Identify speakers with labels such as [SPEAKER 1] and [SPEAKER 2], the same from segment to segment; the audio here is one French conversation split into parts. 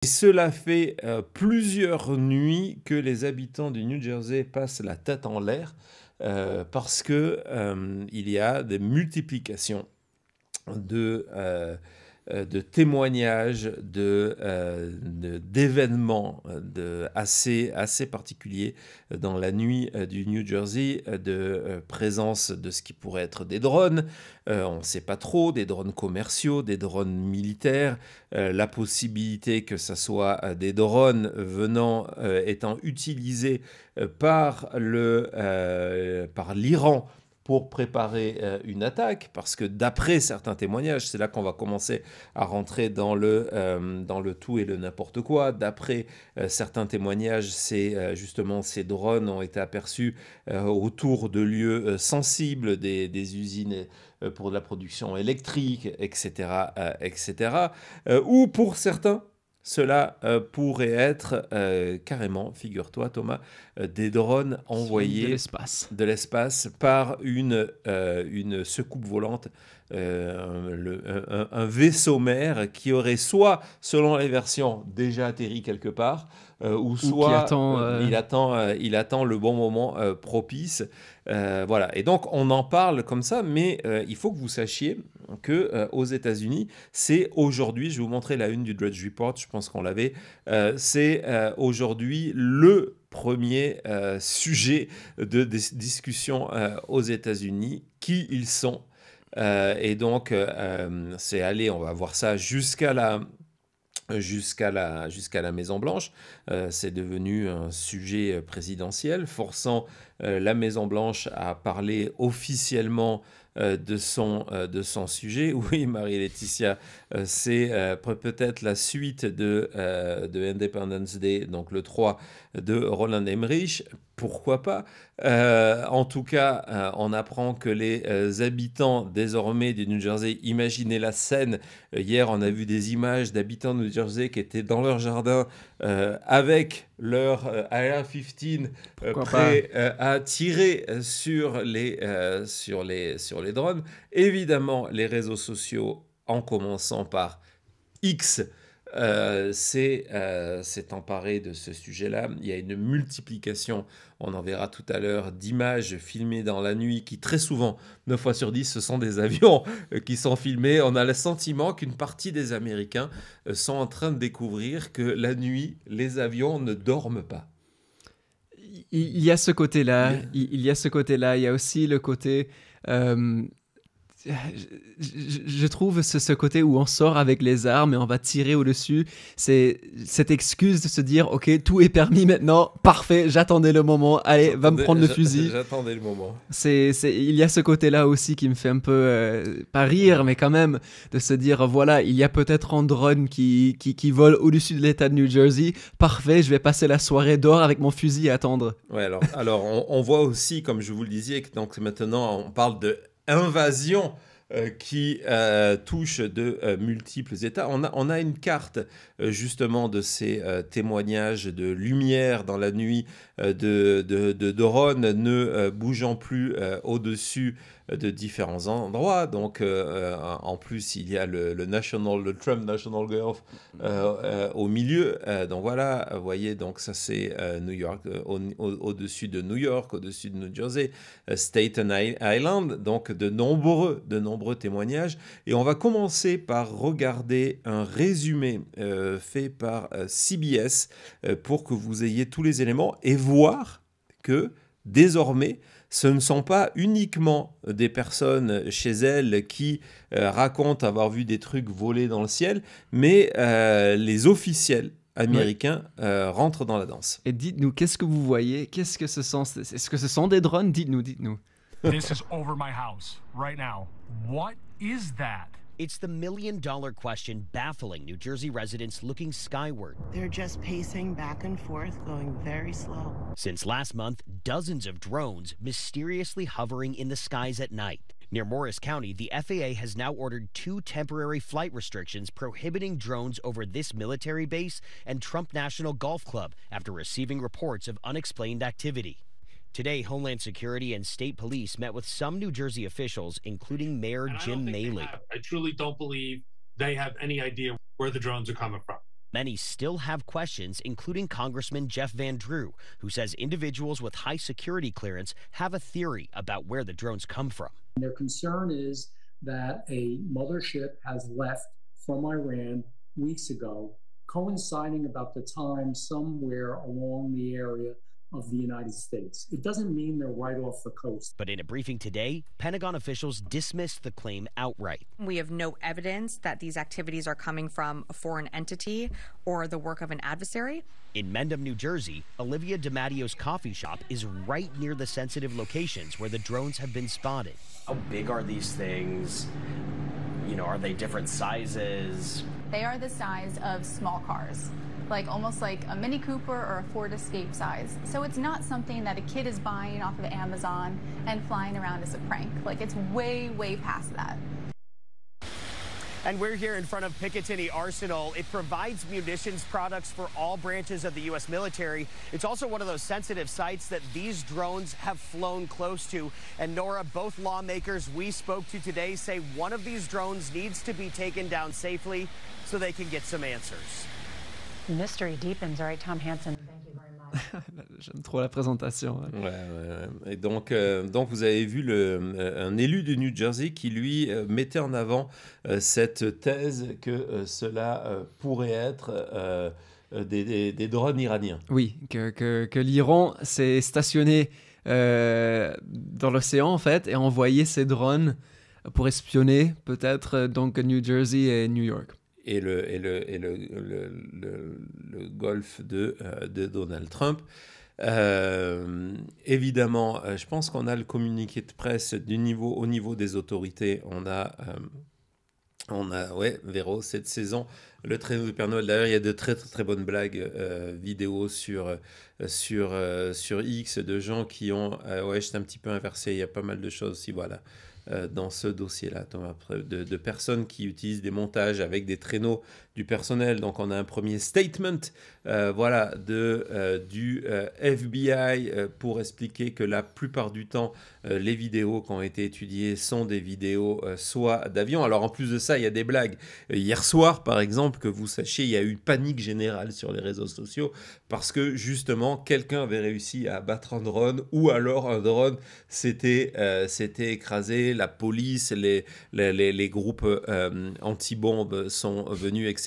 [SPEAKER 1] Et cela fait, plusieurs nuits que les habitants du New Jersey passent la tête en l'air, parce que, il y a des multiplications de témoignages, d'événements assez particuliers dans la nuit du New Jersey, de présence de ce qui pourrait être des drones, on ne sait pas trop, des drones commerciaux, des drones militaires, la possibilité que ça soit des drones étant utilisés par l'Iran pour préparer une attaque, parce que d'après certains témoignages, c'est là qu'on va commencer à rentrer dans le tout et le n'importe quoi. D'après certains témoignages, justement ces drones ont été aperçus autour de lieux sensibles, des usines pour de la production électrique, etc., etc. Ou pour certains, cela pourrait être carrément, figure-toi Thomas, des drones envoyés de l'espace par une soucoupe volante, un vaisseau mère qui aurait soit, selon les versions, déjà atterri quelque part, ou soit il attend le bon moment propice. Voilà. Et donc on en parle comme ça, mais il faut que vous sachiez que aux États-Unis, c'est aujourd'hui, je vais vous montrer la une du Drudge Report, je pense qu'on l'avait, c'est aujourd'hui le premier sujet de discussion aux États-Unis, qui ils sont. Et donc, c'est allé, on va voir ça jusqu'à la Maison-Blanche. C'est devenu un sujet présidentiel, forçant la Maison-Blanche à parler officiellement de son sujet. Oui, Marie-Laetitia, c'est peut-être la suite de Independence Day, donc le 3 de Roland Emmerich. Pourquoi pas? En tout cas, on apprend que les habitants désormais du New Jersey, imaginez la scène. Hier, on a vu des images d'habitants de New Jersey qui étaient dans leur jardin avec leur AR-15 prêts à tirer sur les drones. Évidemment, les réseaux sociaux, en commençant par X, s'est emparé de ce sujet-là. Il y a une multiplication, on en verra tout à l'heure, d'images filmées dans la nuit qui, très souvent, 9 fois sur 10, ce sont des avions qui sont filmés. On a le sentiment qu'une partie des Américains sont en train de découvrir que la nuit, les avions ne dorment pas.
[SPEAKER 2] Il y a ce côté-là, il y a ce côté-là, il y a aussi le côté... je trouve ce côté où on sort avec les armes et on va tirer au-dessus, c'est cette excuse de se dire ok, tout est permis maintenant, parfait, j'attendais le moment, allez, va me prendre le fusil.
[SPEAKER 1] J'attendais le moment.
[SPEAKER 2] Il y a ce côté-là aussi qui me fait un peu, pas rire, mais quand même, de se dire voilà, il y a peut-être un drone qui vole au-dessus de l'État de New Jersey, parfait, je vais passer la soirée dehors avec mon fusil à attendre.
[SPEAKER 1] Ouais, alors on voit aussi, comme je vous le disais, que donc maintenant on parle de invasion qui touche de multiples États. On a une carte justement de ces témoignages de lumière dans la nuit, de drones ne bougeant plus au-dessus de différents endroits. Donc en plus il y a le Trump National Guard au milieu. Donc voilà, vous voyez, donc ça c'est New York, au-dessus de New York, au-dessus de New Jersey, Staten Island, donc de nombreux témoignages. Et on va commencer par regarder un résumé fait par CBS pour que vous ayez tous les éléments et voir que désormais, ce ne sont pas uniquement des personnes chez elles qui racontent avoir vu des trucs voler dans le ciel, mais les officiels américains rentrent dans la danse.
[SPEAKER 2] Et dites-nous, qu'est-ce que vous voyez? Qu'est-ce que ce sont? Est-ce que ce sont des drones? Dites-nous.
[SPEAKER 3] This is over my house right now. What is that?
[SPEAKER 4] It's the million-dollar question baffling New Jersey residents looking skyward.
[SPEAKER 5] They're just pacing back and forth, going very slow.
[SPEAKER 4] Since last month, dozens of drones mysteriously hovering in the skies at night. Near Morris County, the FAA has now ordered 2 temporary flight restrictions prohibiting drones over this military base and Trump National Golf Club after receiving reports of unexplained activity. Today, Homeland Security and state police met with some New Jersey officials, including Mayor Jim Maley.
[SPEAKER 3] I truly don't believe they have any idea where the drones are coming from.
[SPEAKER 4] Many still have questions, including Congressman Jeff Van Drew, who says individuals with high security clearance have a theory about where the drones come from.
[SPEAKER 6] Their concern is that a mothership has left from Iran weeks ago, coinciding about the time somewhere along the area of the United States. It doesn't mean they're right off the coast.
[SPEAKER 4] But in a briefing today, Pentagon officials dismissed the claim outright.
[SPEAKER 7] We have no evidence that these activities are coming from a foreign entity or the work of an adversary.
[SPEAKER 4] In Mendham, New Jersey, Olivia DiMattio's coffee shop is right near the sensitive locations where the drones have been spotted.
[SPEAKER 8] How big are these things? You know, are they different sizes?
[SPEAKER 9] They are the size of small cars, like almost like a Mini Cooper or a Ford Escape size. So it's not something that a kid is buying off of Amazon and flying around as a prank. Like, it's way, way past that.
[SPEAKER 10] And we're here in front of Picatinny Arsenal. It provides munitions products for all branches of the U.S. military. It's also one of those sensitive sites that these drones have flown close to. And Nora, both lawmakers we spoke to today say one of these drones needs to be taken down safely so they can get some answers.
[SPEAKER 11] Mystery deepens. All right, Tom Hansen. Thank you very much.
[SPEAKER 2] J'aime trop la présentation.
[SPEAKER 1] Ouais, ouais. Et donc vous avez vu un élu du New Jersey qui, lui, mettait en avant cette thèse que cela pourrait être des drones iraniens.
[SPEAKER 2] Oui, que l'Iran s'est stationné dans l'océan, en fait, et envoyé ses drones pour espionner, peut-être, donc New Jersey et New York.
[SPEAKER 1] Et le golfe de Donald Trump. Évidemment, je pense qu'on a le communiqué de presse au niveau des autorités. On a Véro, cette saison, le traîneau du Père Noël. D'ailleurs, il y a de très, très, très bonnes blagues vidéo sur X de gens qui ont... j'étais un petit peu inversé. Il y a pas mal de choses aussi, voilà. Dans ce dossier-là, Thomas, de personnes qui utilisent des montages avec des traîneaux du personnel. Donc, on a un premier statement du FBI pour expliquer que la plupart du temps, les vidéos qui ont été étudiées sont des vidéos soit d'avions. Alors, en plus de ça, il y a des blagues. Hier soir, par exemple, que vous sachiez, il y a eu panique générale sur les réseaux sociaux parce que, justement, quelqu'un avait réussi à abattre un drone ou alors un drone s'était écrasé. La police, les groupes anti-bombes sont venus, etc.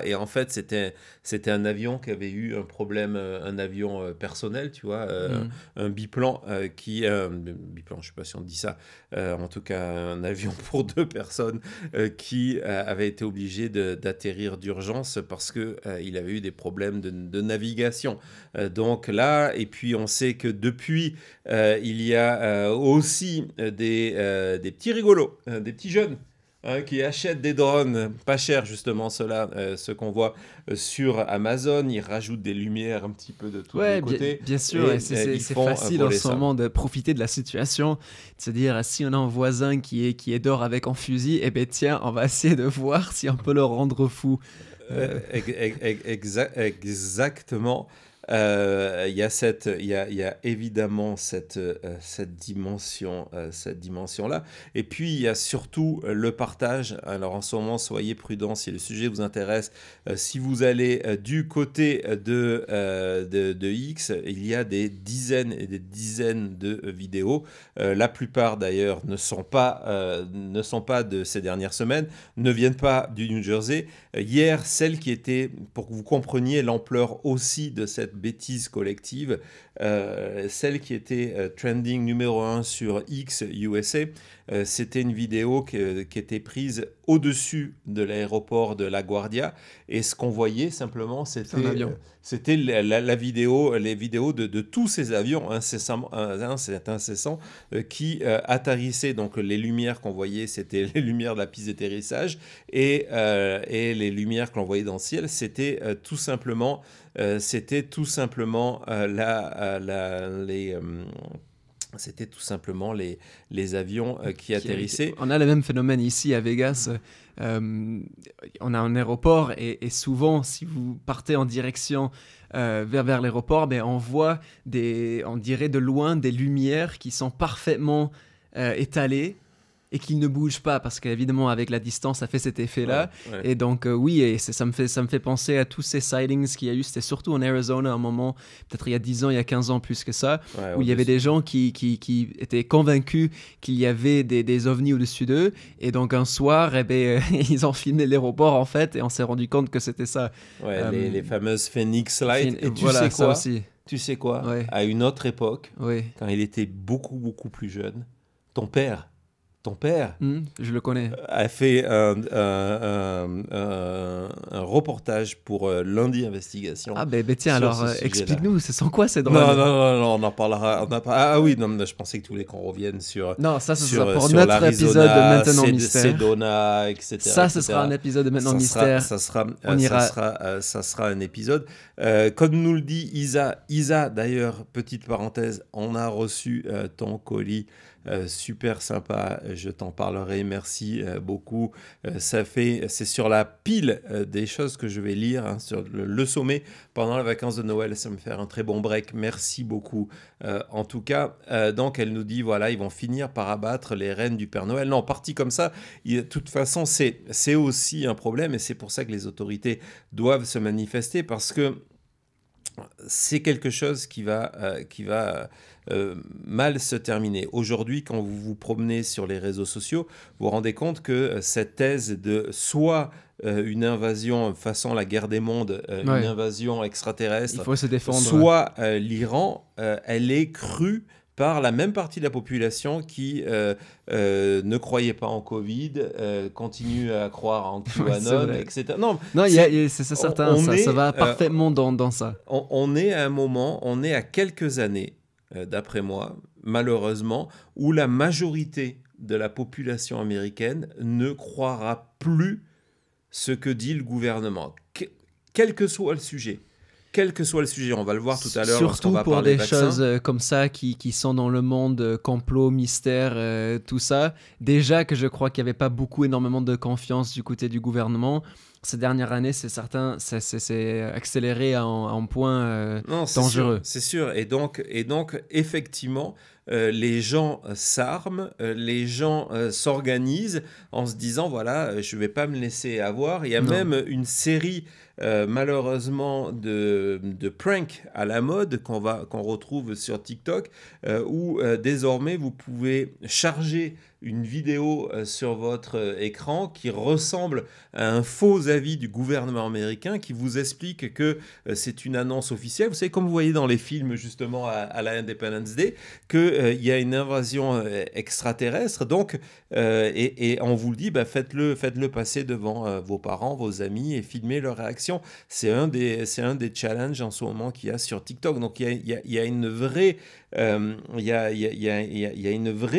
[SPEAKER 1] Et en fait, c'était un avion qui avait eu un problème, un avion personnel, tu vois, un biplan biplan, je ne sais pas si on dit ça, en tout cas un avion pour 2 personnes qui avait été obligé d'atterrir d'urgence parce qu'il avait eu des problèmes de navigation. Donc là, et puis on sait que depuis, il y a aussi des petits rigolos, des petits jeunes qui achètent des drones pas chers, justement, ceux qu'on voit sur Amazon. Ils rajoutent des lumières un petit peu de tous les côtés.
[SPEAKER 2] Bien sûr, c'est facile en ce moment de profiter de la situation, de se dire, si on a un voisin qui est dehors avec un fusil, eh bien tiens, on va essayer de voir si on peut le rendre fou.
[SPEAKER 1] Exactement. Il y a évidemment cette dimension-là. Et puis, il y a surtout le partage. Alors, en ce moment, soyez prudents si le sujet vous intéresse. Si vous allez du côté de X, il y a des dizaines et des dizaines de vidéos. La plupart, d'ailleurs, ne sont pas de ces dernières semaines, ne viennent pas du New Jersey. Hier, celle qui était, pour que vous compreniez l'ampleur aussi de cette bêtise collective, celle qui était trending numéro 1 sur X USA, c'était une vidéo qui était prise au-dessus de l'aéroport de LaGuardia, et ce qu'on voyait simplement, c'était la vidéo, les vidéos de tous ces avions incessant, qui atterrissaient. Donc les lumières qu'on voyait, c'était les lumières de la piste d'atterrissage, et les lumières que l'on voyait dans le ciel, c'était tout simplement les avions qui atterrissaient.
[SPEAKER 2] On a le même phénomène ici à Vegas. On a un aéroport et souvent, si vous partez en direction vers l'aéroport, on voit on dirait de loin des lumières qui sont parfaitement étalées et qu'il ne bouge pas, parce qu'évidemment avec la distance ça fait cet effet-là.
[SPEAKER 1] Ouais.
[SPEAKER 2] Et donc oui, et ça me fait penser à tous ces sightings qu'il y a eu. C'était surtout en Arizona à un moment, peut-être il y a 10 ans, il y a 15 ans plus que ça, où il y avait des gens qui étaient convaincus qu'il y avait des ovnis au-dessus d'eux, et donc un soir ils ont filmé l'aéroport en fait, et on s'est rendu compte que c'était ça.
[SPEAKER 1] Les fameuses Phoenix Lights. Et tu
[SPEAKER 2] voilà,
[SPEAKER 1] sais quoi
[SPEAKER 2] ça aussi.
[SPEAKER 1] Tu sais quoi À une autre époque, quand il était beaucoup, beaucoup plus jeune, ton père,
[SPEAKER 2] je le connais,
[SPEAKER 1] a fait un reportage pour Lundi Investigation.
[SPEAKER 2] Ah ben tiens, alors explique-nous, ce sont quoi ces drones?
[SPEAKER 1] Non, on en parlera. Ah oui, non, je pensais que tu voulais qu'on revienne sur.
[SPEAKER 2] Non, ça sera pour notre épisode de Maintenant Mystère.
[SPEAKER 1] Sedona, etc.
[SPEAKER 2] Ça, ce sera un épisode de Maintenant Mystère.
[SPEAKER 1] Ça sera un épisode. Comme nous le dit Isa, d'ailleurs, petite parenthèse, on a reçu ton colis. Super sympa, je t'en parlerai, merci beaucoup. C'est sur la pile des choses que je vais lire sur le sommet pendant les vacances de Noël. Ça me fait un très bon break, merci beaucoup. En tout cas, donc elle nous dit, voilà, ils vont finir par abattre les reines du Père Noël. Non, parti comme ça, de toute façon, c'est aussi un problème, et c'est pour ça que les autorités doivent se manifester, parce que c'est quelque chose qui va mal se terminer. Aujourd'hui, quand vous vous promenez sur les réseaux sociaux, vous vous rendez compte que cette thèse de soit une invasion façon la guerre des mondes, une invasion extraterrestre,
[SPEAKER 2] il faut se défendre,
[SPEAKER 1] soit l'Iran, elle est crue par la même partie de la population qui ne croyait pas en Covid, continue à croire en QAnon, etc. Non,
[SPEAKER 2] c'est certain, ça va parfaitement dans ça.
[SPEAKER 1] On est à quelques années, d'après moi, malheureusement, où la majorité de la population américaine ne croira plus ce que dit le gouvernement, quel que soit le sujet. Quel que soit le sujet, on va le voir tout à l'heure.
[SPEAKER 2] Surtout
[SPEAKER 1] va
[SPEAKER 2] pour
[SPEAKER 1] des
[SPEAKER 2] choses comme ça qui sont dans le monde complot, mystère, tout ça. Déjà que je crois qu'il n'y avait pas énormément de confiance du côté du gouvernement. Ces dernières années, c'est certain, c'est accéléré à un point dangereux.
[SPEAKER 1] C'est sûr. Et donc effectivement, les gens s'arment, les gens s'organisent en se disant, voilà, je ne vais pas me laisser avoir. Il y a même une série, malheureusement, de pranks à la mode qu'on retrouve sur TikTok, où désormais, vous pouvez charger une vidéo sur votre écran qui ressemble à un faux avis du gouvernement américain qui vous explique que c'est une annonce officielle. Vous savez, comme vous voyez dans les films justement à la Independence Day, qu'il y a une invasion extraterrestre. Donc, et on vous le dit, faites-le passer devant vos parents, vos amis, et filmez leur réaction. C'est un des challenges en ce moment qu'il y a sur TikTok. Donc, il y a une vraie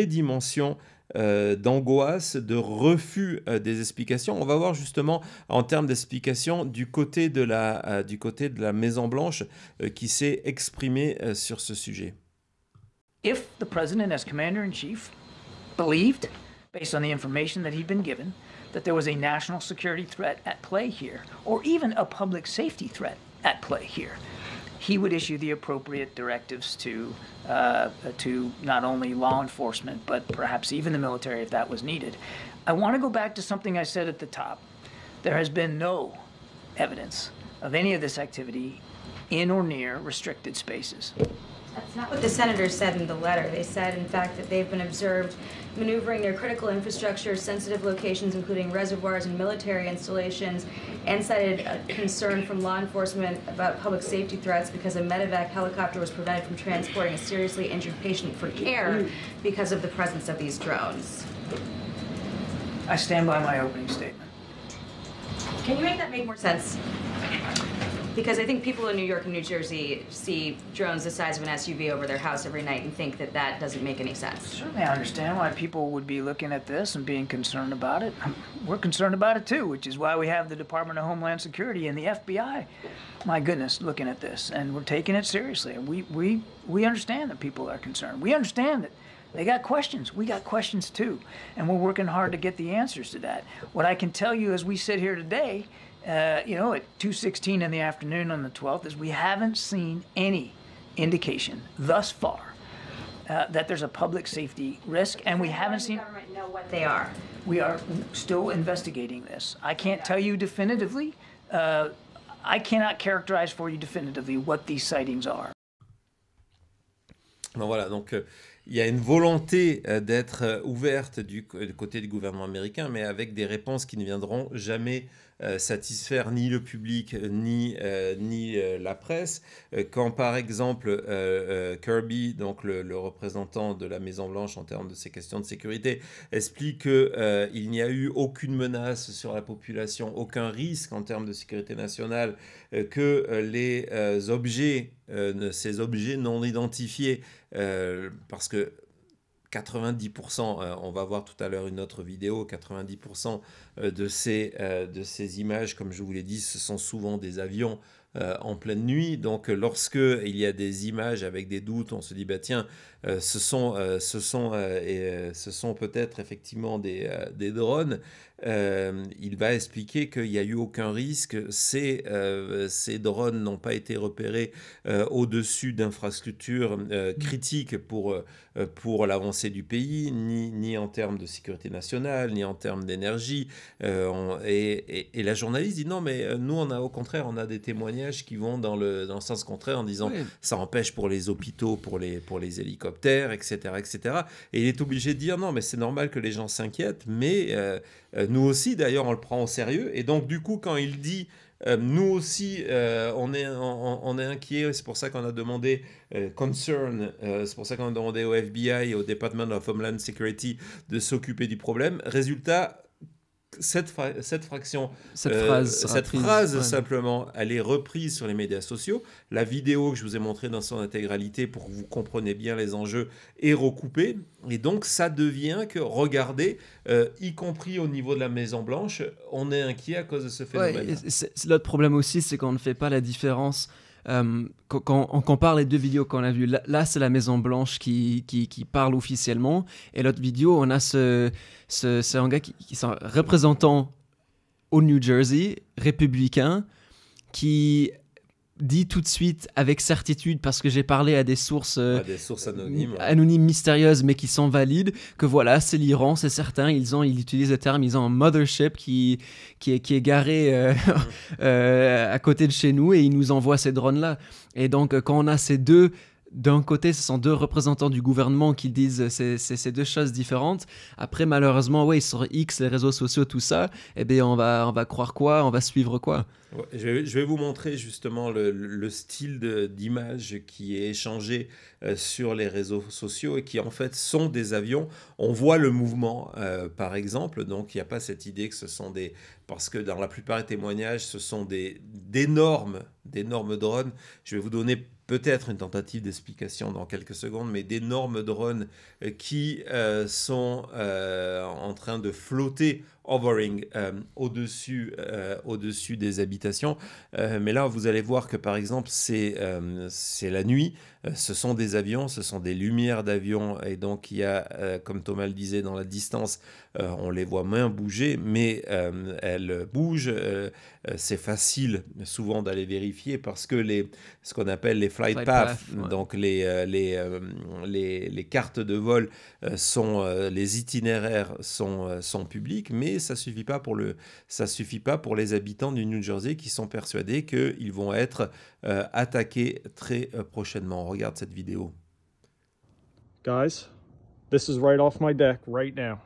[SPEAKER 1] dimension d'angoisse, de refus des explications. On va voir justement en termes d'explications du côté de la Maison-Blanche qui s'est exprimée sur ce sujet.
[SPEAKER 12] If the president, as commander-in-chief, believed, based on the information that he'd been given, that there was a national security threat at play here, or even a public safety threat at play here, he would issue the appropriate directives to not only law enforcement, but perhaps even the military if that was needed. I want to go back to something I said at the top. There has been no evidence of any of this activity in or near restricted spaces.
[SPEAKER 13] That's not what the senators said in the letter. They said, in fact, that they've been observed maneuvering near critical infrastructure, sensitive locations, including reservoirs and military installations, and cited a concern from law enforcement about public safety threats because a medevac helicopter was prevented from transporting a seriously injured patient for care because of the presence of these drones.
[SPEAKER 12] I stand by my opening statement.
[SPEAKER 13] Can you make that make more sense? Because I think people in New York and New Jersey see drones the size of an SUV over their house every night and think that that doesn't make any sense.
[SPEAKER 12] Certainly I understand why people would be looking at this and being concerned about it. We're concerned about it too, which is why we have the Department of Homeland Security and the FBI, my goodness, looking at this. And we're taking it seriously. We understand that people are concerned. We understand that they got questions. We got questions too. And we're working hard to get the answers to that. What I can tell you as we sit here today, at 2:16 in the afternoon on the 12th, is we haven't seen any indication thus far that there's a public safety risk, and we haven't seen.
[SPEAKER 13] know what they are?
[SPEAKER 12] We are still investigating this. I can't tell you definitively. I cannot characterize for you definitively what these sightings are.
[SPEAKER 1] Ben voilà, donc il y a une volonté d'être ouverte du côté du gouvernement américain, mais avec des réponses qui ne viendront jamais satisfaire ni le public ni la presse. Quand par exemple Kirby, donc le représentant de la Maison-Blanche en termes de ces questions de sécurité, explique qu'il n'y a eu aucune menace sur la population, aucun risque en termes de sécurité nationale, que les objets, ces objets non identifiés, parce que 90%, on va voir tout à l'heure une autre vidéo, 90% de ces images, comme je vous l'ai dit, ce sont souvent des avions en pleine nuit. Donc lorsque il y a des images avec des doutes, on se dit bah tiens, ce sont peut-être effectivement des drones. Il va expliquer qu'il n'y a eu aucun risque. Ces drones n'ont pas été repérés au-dessus d'infrastructures critiques pour l'avancée du pays, ni en termes de sécurité nationale, ni en termes d'énergie. Et la journaliste dit non, mais nous, au contraire, on a des témoignages qui vont dans le sens contraire en disant ça empêche pour les hôpitaux, pour les hélicoptères, etc., etc. Et il est obligé de dire non, mais c'est normal que les gens s'inquiètent, mais nous aussi, d'ailleurs, on le prend au sérieux. Et donc, du coup, quand il dit nous aussi, on est inquiets, c'est pour ça qu'on a demandé concern, c'est pour ça qu'on a demandé au FBI et au Department of Homeland Security de s'occuper du problème. Résultat, cette phrase simplement, elle est reprise sur les médias sociaux. La vidéo que je vous ai montrée dans son intégralité pour que vous compreniez bien les enjeux est recoupée. Et donc, ça devient que, regardez, y compris au niveau de la Maison-Blanche, on est inquiet à cause de ce phénomène.
[SPEAKER 2] L'autre problème aussi, c'est qu'on ne fait pas la différence. Quand on compare les deux vidéos qu'on a vues, là c'est la Maison-Blanche qui parle officiellement, et l'autre vidéo, on a c'est un gars qui est représentant au New Jersey, républicain, qui dit tout de suite avec certitude, parce que j'ai parlé à des sources anonymes, mystérieuses, mais qui sont valides, que voilà, c'est l'Iran, c'est certain. Ils utilisent le terme, ils ont un mothership qui est garé à côté de chez nous, et ils nous envoient ces drones-là. Et donc, quand on a ces deux, d'un côté, ce sont deux représentants du gouvernement qui disent ces deux choses différentes. Après, malheureusement, sur X, les réseaux sociaux, tout ça, eh bien, on va croire quoi? On va suivre quoi?
[SPEAKER 1] Je vais vous montrer justement le style d'image qui est échangé sur les réseaux sociaux et qui en fait sont des avions. On voit le mouvement par exemple, donc il n'y a pas cette idée que ce sont parce que dans la plupart des témoignages, ce sont d'énormes drones. Je vais vous donner peut-être une tentative d'explication dans quelques secondes, mais d'énormes drones qui sont en train de flotter, hovering, au-dessus des habitations. Mais là, vous allez voir que, par exemple, c'est la nuit. Ce sont des avions, ce sont des lumières d'avions. Et donc, il y a, comme Thomas le disait, dans la distance, on les voit moins bouger, mais elles bougent. C'est facile, souvent, d'aller vérifier parce que ce qu'on appelle les flight paths, donc les cartes de vol, les itinéraires sont publics, mais ça suffit pas pour les habitants du New Jersey qui sont persuadés qu'ils vont être attaqués très prochainement. On regarde cette vidéo.
[SPEAKER 14] Guys, this is right off my deck right now.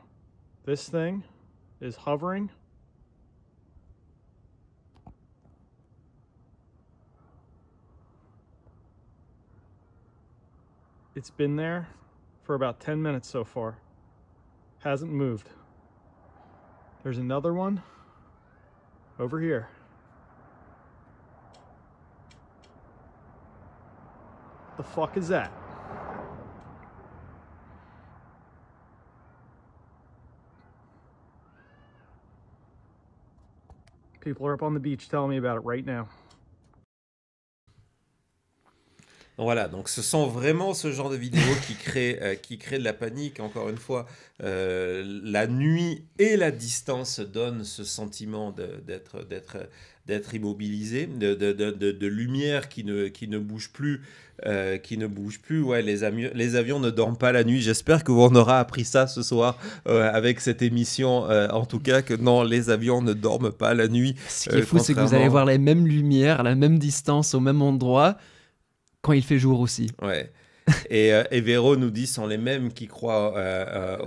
[SPEAKER 14] This thing is hovering. It's been there for about 10 minutes so far. Hasn't moved. There's another one over here. The fuck is that? People are up on the beach telling me about it right now.
[SPEAKER 1] Voilà, donc ce sont vraiment ce genre de vidéos qui créent de la panique. Encore une fois, la nuit et la distance donnent ce sentiment d'être immobilisé, de lumière qui ne bouge plus. Ouais, les avions ne dorment pas la nuit. J'espère que on aura appris ça ce soir avec cette émission. En tout cas, que non, les avions ne dorment pas la nuit.
[SPEAKER 2] Ce qui est fou, c'est que vous allez voir les mêmes lumières, la même distance, au même endroit, quand il fait jour aussi.
[SPEAKER 1] Ouais. Et Véro nous dit sont les mêmes qui croient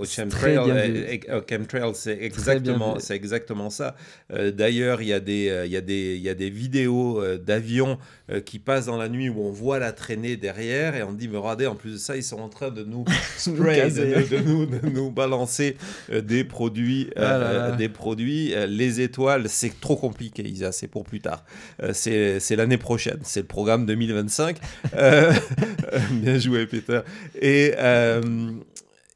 [SPEAKER 1] au chemtrail. Au chemtrail, c'est exactement ça. D'ailleurs, il y a des vidéos d'avions qui passent dans la nuit où on voit la traînée derrière et on dit mais regardez, en plus de ça, ils sont en train de nous spray, de nous balancer des produits. Les étoiles, c'est trop compliqué, Isa, c'est pour plus tard. C'est l'année prochaine, c'est le programme 2025. Bien joué, Peter. Et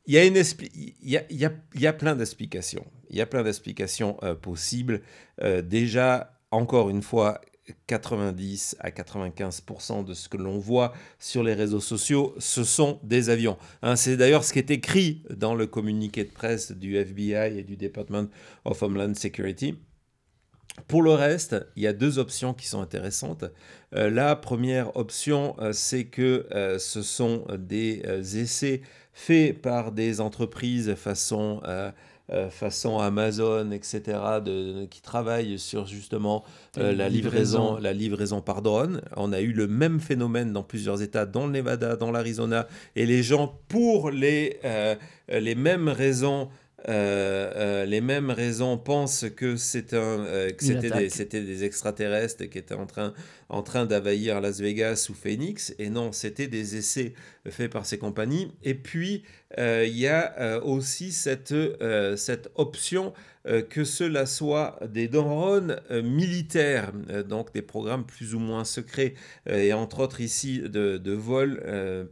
[SPEAKER 1] il y a plein d'explications. Il y a plein d'explications possibles. Déjà, encore une fois, 90 à 95% de ce que l'on voit sur les réseaux sociaux, ce sont des avions. C'est d'ailleurs ce qui est écrit dans le communiqué de presse du FBI et du Department of Homeland Security. Pour le reste, il y a deux options qui sont intéressantes. La première option, c'est que ce sont des essais faits par des entreprises façon Amazon, etc., qui travaillent sur justement la livraison par drone. On a eu le même phénomène dans plusieurs États, dans le Nevada, dans l'Arizona, et les gens, pour les mêmes raisons, pensent que c'était des extraterrestres qui étaient en train d'envahir Las Vegas ou Phoenix, et non, c'était des essais faits par ces compagnies. Et puis il y a aussi cette option que cela soit des drones militaires, donc des programmes plus ou moins secrets, et entre autres ici de vol,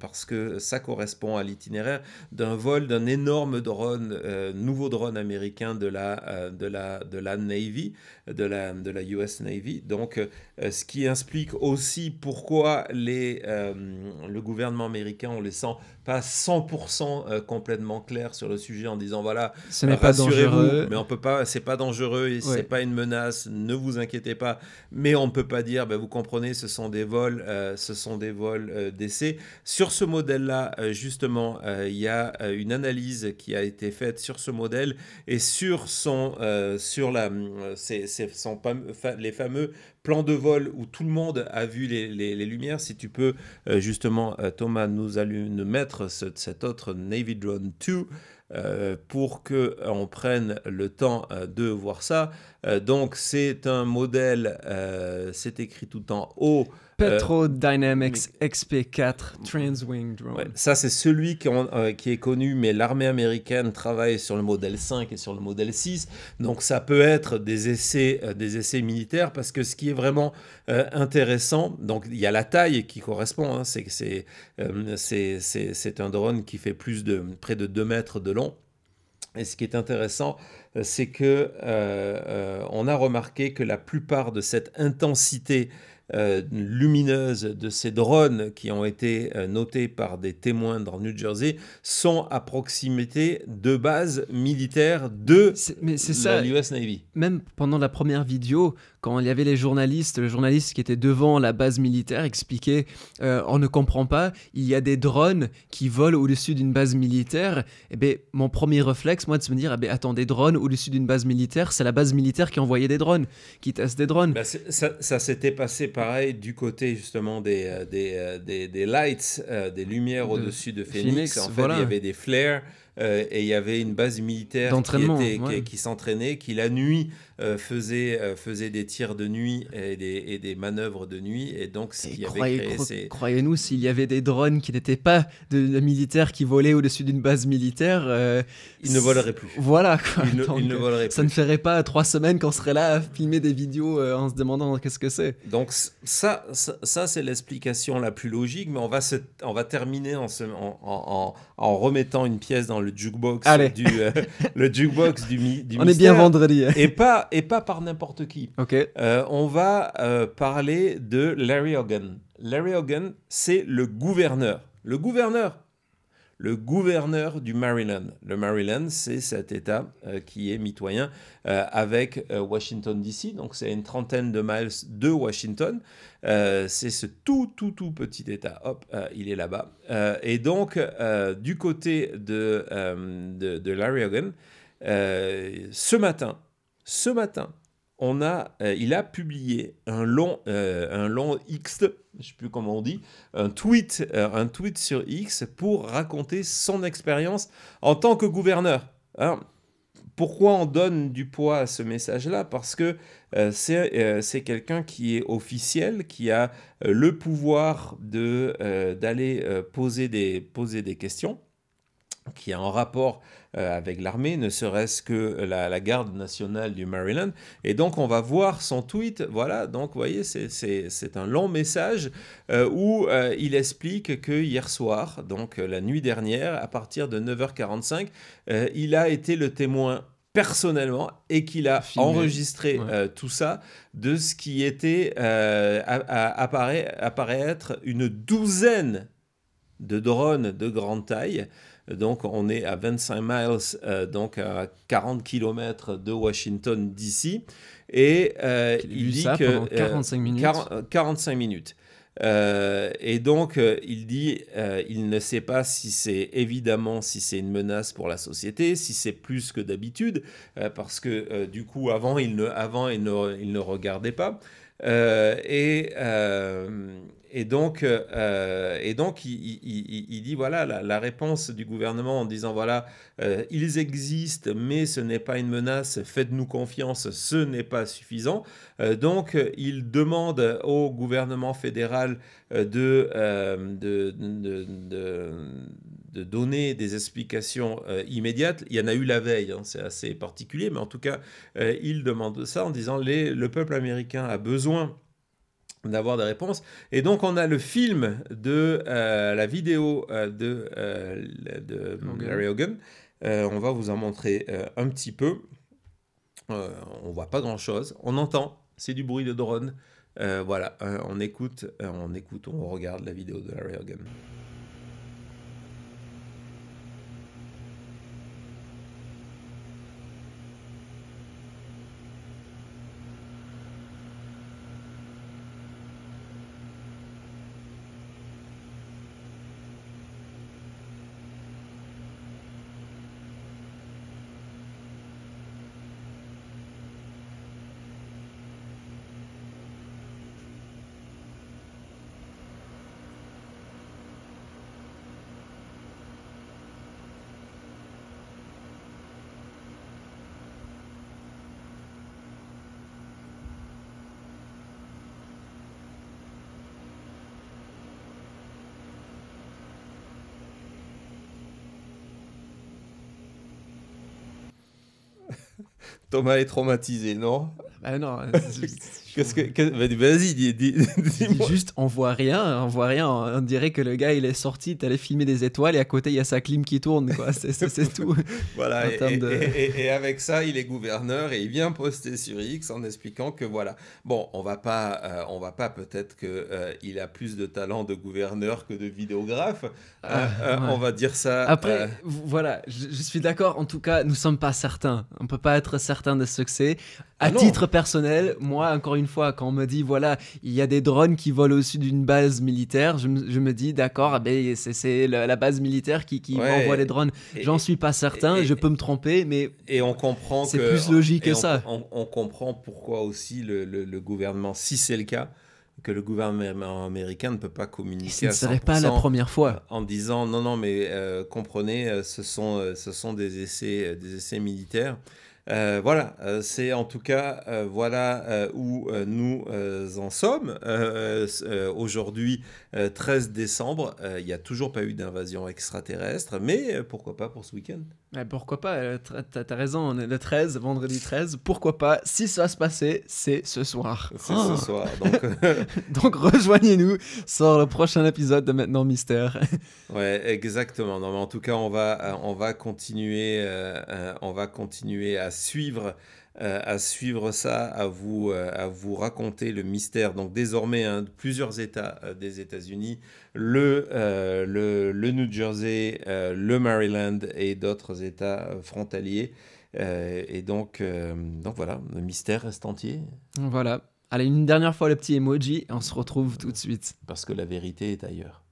[SPEAKER 1] parce que ça correspond à l'itinéraire d'un vol d'un énorme drone, nouveau drone américain de la Navy, de la US Navy. Donc ce qui explique aussi pourquoi le gouvernement américain, on les sent pas 100% complètement clair sur le sujet, en disant voilà,
[SPEAKER 2] ce n'est pas dangereux,
[SPEAKER 1] mais on peut pas, c'est pas dangereux, et c'est pas une menace, ne vous inquiétez pas, mais on ne peut pas dire vous comprenez, ce sont des vols d'essai. Sur ce modèle-là, justement, il y a une analyse qui a été faite sur ce modèle et sur les fameux plans de vol où tout le monde a vu les lumières. Si tu peux justement, Thomas, nous mettre cet autre Navy Drone 2 pour qu'on prenne le temps de voir ça. Donc c'est un modèle, c'est écrit tout en haut,
[SPEAKER 2] Petro Dynamics XP4 Transwing Drone.
[SPEAKER 1] Ouais, ça c'est celui qui est connu, mais l'armée américaine travaille sur le modèle 5 et sur le modèle 6, donc ça peut être des essais militaires, parce que ce qui est vraiment intéressant, donc il y a la taille qui correspond, c'est un drone qui fait près de 2 mètres de long. Et ce qui est intéressant, c'est que on a remarqué que la plupart de cette intensité lumineuse de ces drones qui ont été notés par des témoins dans New Jersey sont à proximité de bases militaires de la US Navy.
[SPEAKER 2] Même pendant la première vidéo, quand il y avait le journaliste qui était devant la base militaire expliquait on ne comprend pas, il y a des drones qui volent au-dessus d'une base militaire. Mon premier réflexe, moi, de se me dire attends, des drones au-dessus d'une base militaire, c'est la base militaire qui envoyait des drones, qui teste des drones.
[SPEAKER 1] Ça s'était passé pareil du côté justement des lights, des lumières au-dessus de Phoenix. En fait, il y avait des flares. Et il y avait une base militaire qui s'entraînait, qui la nuit faisait des tirs de nuit et des manœuvres de nuit, et donc
[SPEAKER 2] croyez-nous, s'il y avait des drones qui n'étaient pas de militaires qui volaient au-dessus d'une base militaire,
[SPEAKER 1] ils ne voleraient plus.
[SPEAKER 2] Voilà, quoi.
[SPEAKER 1] Ils ne voleraient plus.
[SPEAKER 2] Ça ne ferait pas 3 semaines qu'on serait là à filmer des vidéos en se demandant qu'est-ce que c'est.
[SPEAKER 1] Donc ça c'est l'explication la plus logique, mais on va terminer en remettant une pièce dans le le jukebox
[SPEAKER 2] Allez.
[SPEAKER 1] le jukebox du
[SPEAKER 2] On
[SPEAKER 1] mystère.
[SPEAKER 2] est bien vendredi.
[SPEAKER 1] Et pas par n'importe qui.
[SPEAKER 2] Ok.
[SPEAKER 1] On va parler de Larry Hogan. Larry Hogan, c'est le gouverneur du Maryland. Le Maryland, c'est cet État qui est mitoyen avec Washington, D.C. Donc, c'est une trentaine de miles de Washington. C'est ce tout petit État. Hop, il est là-bas. Et donc, du côté de Larry Hogan, ce matin, il a publié un long X, je ne sais plus comment on dit, un tweet sur X pour raconter son expérience en tant que gouverneur. Alors, pourquoi on donne du poids à ce message-là ? Parce que c'est quelqu'un qui est officiel, qui a le pouvoir d'aller poser des questions, qui est en rapport avec l'armée, ne serait-ce que la garde nationale du Maryland. Et donc, on va voir son tweet. Voilà, donc, vous voyez, c'est un long message où il explique que hier soir, donc la nuit dernière, à partir de 9h45, il a été le témoin personnellement et qu'il a enregistré tout ça de ce qui était apparaître une douzaine de drones de grande taille. Donc, on est à 25 miles, donc à 40 km de Washington, D.C. Et il dit
[SPEAKER 2] ça
[SPEAKER 1] que...
[SPEAKER 2] pendant 45 minutes.
[SPEAKER 1] 45 minutes. Et donc, il dit, il ne sait pas si c'est une menace pour la société, si c'est plus que d'habitude, parce que du coup, avant, il ne regardait pas. Et donc, il dit, voilà, la réponse du gouvernement en disant, voilà, ils existent, mais ce n'est pas une menace, faites-nous confiance, ce n'est pas suffisant. Donc, il demande au gouvernement fédéral de donner des explications immédiates. Il y en a eu la veille, hein, c'est assez particulier, mais en tout cas, il demande ça en disant, le peuple américain a besoin d'avoir des réponses. Et donc, on a le film de la vidéo de Larry Hogan. On va vous en montrer un petit peu. On voit pas grand-chose. On entend, c'est du bruit de drone. Voilà, on écoute, on regarde la vidéo de Larry Hogan. Thomas est traumatisé, non?
[SPEAKER 2] Ah non.
[SPEAKER 1] Vas-y, dis-moi.
[SPEAKER 2] Juste, on voit rien. On dirait que le gars, il est sorti, t'allais filmer des étoiles et à côté, il y a sa clim qui tourne, quoi. C'est tout.
[SPEAKER 1] Voilà, et avec ça, il est gouverneur et il vient poster sur X en expliquant que voilà. Bon, on va pas peut-être qu'il a plus de talent de gouverneur que de vidéographe. Ouais. On va dire ça.
[SPEAKER 2] Après, voilà, je suis d'accord. En tout cas, nous sommes pas certains. On peut pas être certain de ce que c'est. À titre personnel, moi, encore une fois, quand on me dit, voilà, il y a des drones qui volent au-dessus d'une base militaire, je me dis, d'accord, c'est la base militaire qui envoie les drones. J'en suis pas certain, je peux me tromper, mais
[SPEAKER 1] et on comprend
[SPEAKER 2] c'est plus logique que ça.
[SPEAKER 1] On comprend pourquoi aussi le gouvernement, si c'est le cas, que le gouvernement américain ne peut pas communiquer à 100%.
[SPEAKER 2] Ce ne serait pas la première fois.
[SPEAKER 1] En disant, non, mais comprenez, ce sont des essais militaires. Voilà, c'est en tout cas voilà où nous en sommes. Aujourd'hui, 13 décembre, il n'y a toujours pas eu d'invasion extraterrestre, mais pourquoi pas pour ce week-end?
[SPEAKER 2] Pourquoi pas, t'as raison, on est le 13, vendredi 13, pourquoi pas, si ça va se passer, c'est ce soir.
[SPEAKER 1] C'est ce soir, donc...
[SPEAKER 2] donc rejoignez-nous sur le prochain épisode de Maintenant Mystère.
[SPEAKER 1] Ouais, exactement. Non, mais en tout cas, on va continuer à suivre ça, à vous raconter le mystère. Donc désormais, de plusieurs États des États-Unis, le New Jersey, le Maryland et d'autres États frontaliers. Et donc voilà, le mystère reste entier.
[SPEAKER 2] Voilà. Allez, une dernière fois le petit emoji et on se retrouve tout de suite.
[SPEAKER 1] Parce que la vérité est ailleurs.